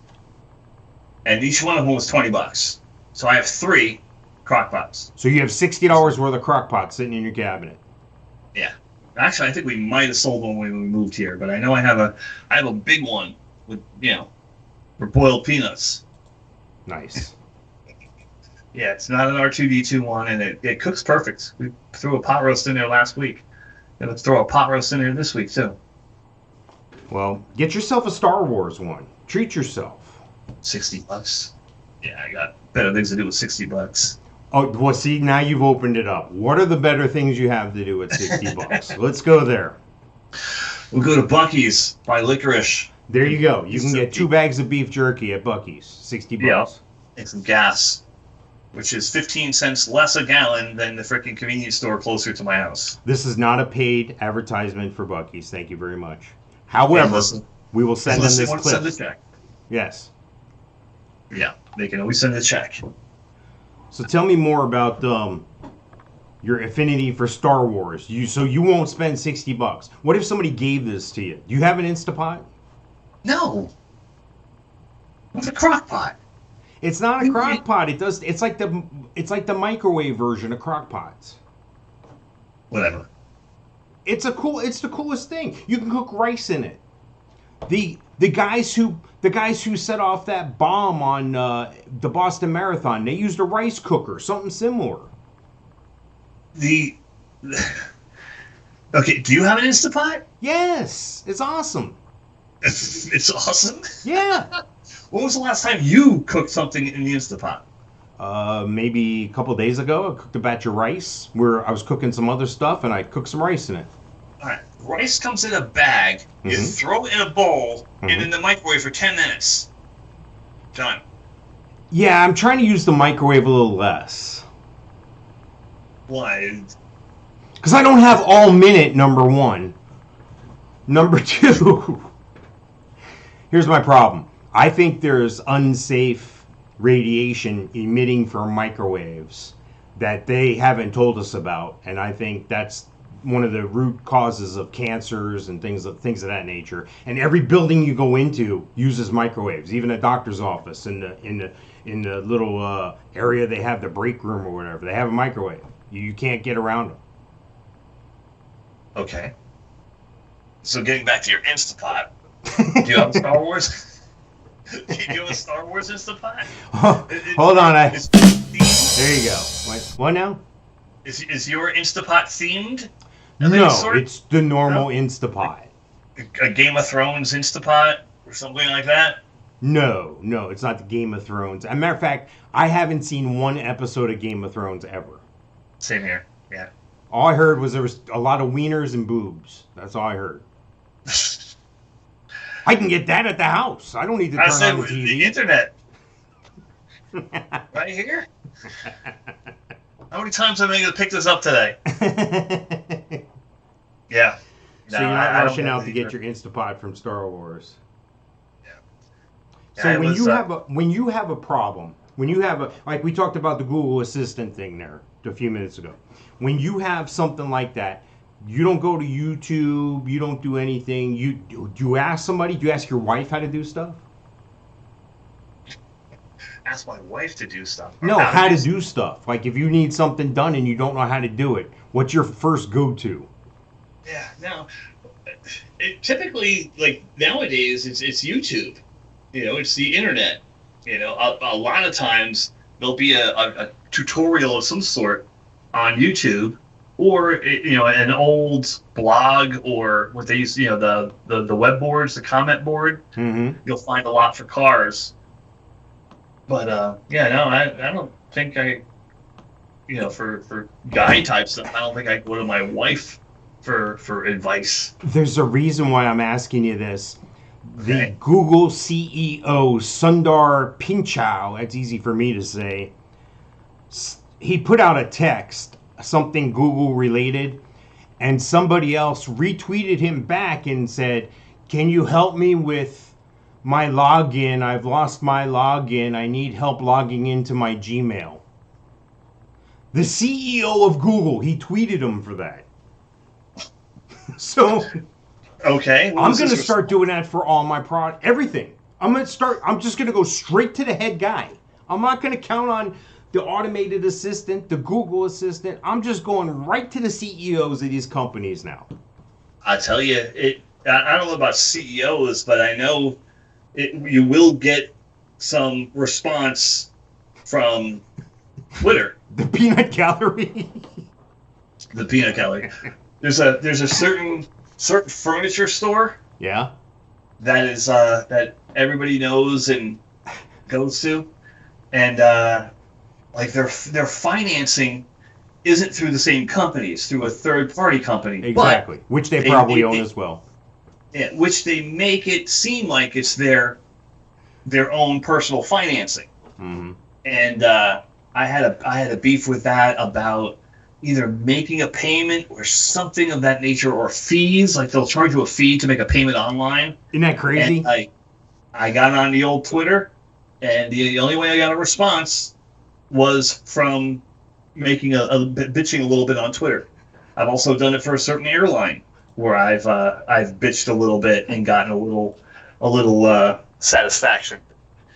And each one of them was $20. So I have 3 crock pots. So you have $60 worth of crock pots sitting in your cabinet. Yeah. Actually, I think we might have sold one when we moved here, but I know I have a big one with, for boiled peanuts. Nice. Yeah, it's not an R2-D2 one, and it cooks perfect. We threw a pot roast in there last week. Gonna throw a pot roast in there this week too. Well, get yourself a Star Wars one. Treat yourself. $60. Yeah, I got better things to do with $60. Oh, well, see, now you've opened it up. What are the better things you have to do with $60? Let's go there. We'll go to Buc-ee's, buy licorice. There you go. You can get 2 bags of beef jerky at Buc-ee's. $60. Yeah. And some gas, which is 15 cents less a gallon than the freaking convenience store closer to my house. This is not a paid advertisement for Buc-ee's. Thank you very much. However, we will send them this clip. Send a check. Yes. Yeah, they can always send a check. So tell me more about your affinity for Star Wars. So you won't spend $60. What if somebody gave this to you? Do you have an Instapot? No. What's a crock pot? It's not a crock pot. It's like the microwave version of crock pots. Whatever. It's the coolest thing. You can cook rice in it. The guys who set off that bomb on the Boston Marathon, they used a rice cooker, something similar. Okay, do you have an Instapot? Yes, it's awesome. It's awesome. Yeah. When was the last time you cooked something in the Instapot? Maybe a couple days ago, I cooked a batch of rice where I was cooking some other stuff, and I cooked some rice in it. All right, rice comes in a bag. You throw it in a bowl and in the microwave for 10 minutes. Done. Yeah, I'm trying to use the microwave a little less. Why? Because I don't have all minute, number one. Number two, here's my problem. I think there's unsafe radiation emitting from microwaves that they haven't told us about, and I think that's one of the root causes of cancers and things of that nature. And every building you go into uses microwaves, even a doctor's office in the little area they have the break room or whatever. They have a microwave. You can't get around them. Okay. So getting back to your Instapot, do you have a Star Wars? Do you have a Star Wars Instapot? Hold on, there you go. What now? Is your Instapot themed? No, it's the normal Instapot. A Game of Thrones Instapot or something like that? No, it's not the Game of Thrones. As a matter of fact, I haven't seen one episode of Game of Thrones ever. Same here. Yeah. All I heard was there was a lot of wieners and boobs. That's all I heard. I can get that at the house. I don't need to turn on the TV. The internet. Right here. How many times am I going to pick this up today? Yeah. So you're not rushing out to get your Instapot from Star Wars. Yeah. So when you have a problem, like we talked about the Google Assistant thing there a few minutes ago. When you have something like that, you don't go to YouTube, you don't do anything. Do you ask somebody? Do you ask your wife how to do stuff? Ask my wife to do stuff. No, how to do stuff. Like if you need something done and you don't know how to do it, what's your first go-to? Yeah, no. Typically, like nowadays, it's YouTube. It's the internet. A lot of times there'll be a tutorial of some sort on YouTube, or an old blog, or what they use, the web boards, the comment board. Mm-hmm. You'll find a lot for cars. But I don't think for guy type stuff, I don't think I go to my wife for advice. There's a reason why I'm asking you this. The Okay. Google CEO Sundar Pichai, that's easy for me to say, he put out a text, something Google related, and somebody else retweeted him back and said, "Can you help me with my login? I've lost my login. I need help logging into my Gmail." The CEO of Google, he tweeted him for that. So Okay. I'm going to start doing that for all my product, everything. I'm just going to go straight to the head guy. I'm not going to count on the automated assistant, the Google assistant. I'm just going right to the CEOs of these companies now. I tell you, I don't know about CEOs, but I know you will get some response from Twitter. The peanut gallery. The peanut gallery. There's a certain furniture store. Yeah. That is that everybody knows and goes to, and like their financing isn't through the same company; it's through a third party company. Exactly, but which they probably own as well. Yeah, which they make it seem like it's their own personal financing. Mm-hmm. And I had a beef with that about either making a payment or something of that nature, or fees. Like they'll charge you a fee to make a payment online. Isn't that crazy? And I got on the old Twitter, and the only way I got a response was from making bitching a little bit on Twitter. I've also done it for a certain airline where I've bitched a little bit and gotten a little satisfaction.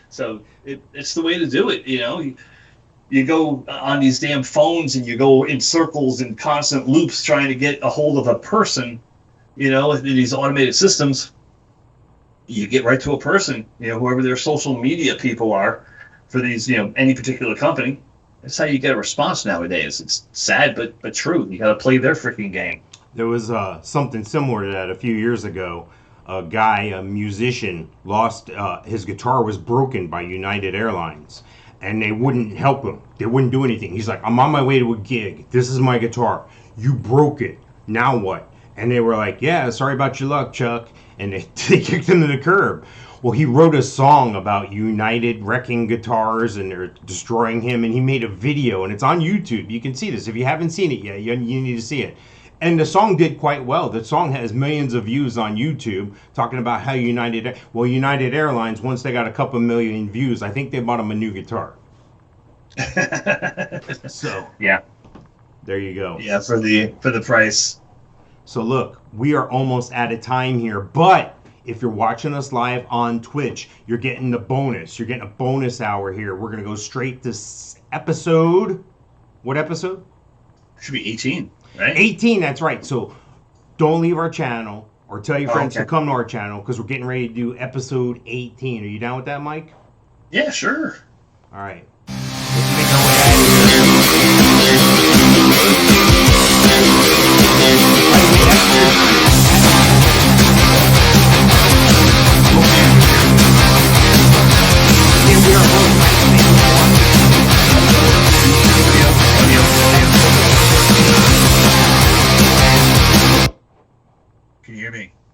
So it's the way to do it, You go on these damn phones and you go in circles and constant loops trying to get a hold of a person, in these automated systems. You get right to a person, whoever their social media people are for these, any particular company. That's how you get a response nowadays. It's sad, but true. You got to play their freaking game. There was something similar to that a few years ago. A guy, a musician, lost his guitar was broken by United Airlines. And they wouldn't help him. They wouldn't do anything. He's like, "I'm on my way to a gig. This is my guitar. You broke it. Now what?" And they were like, "Yeah, sorry about your luck, Chuck." And they kicked him to the curb. Well, he wrote a song about United wrecking guitars and they're destroying him. And he made a video. And it's on YouTube. You can see this. If you haven't seen it yet, you need to see it. And the song did quite well. The song has millions of views on YouTube talking about how United Airlines, once they got a couple million views, I think they bought him a new guitar. So, yeah, there you go. Yeah, for the price. So look, we are almost out of time here, but if you're watching us live on Twitch, you're getting the bonus. You're getting a bonus hour here. We're going to go straight to episode. What episode? Should be 18. Right? 18, that's right. So don't leave our channel or tell your friends to come to our channel because we're getting ready to do episode 18. Are you down with that, Mike? Yeah, sure. All right. Let's make our way out of here. you hear me?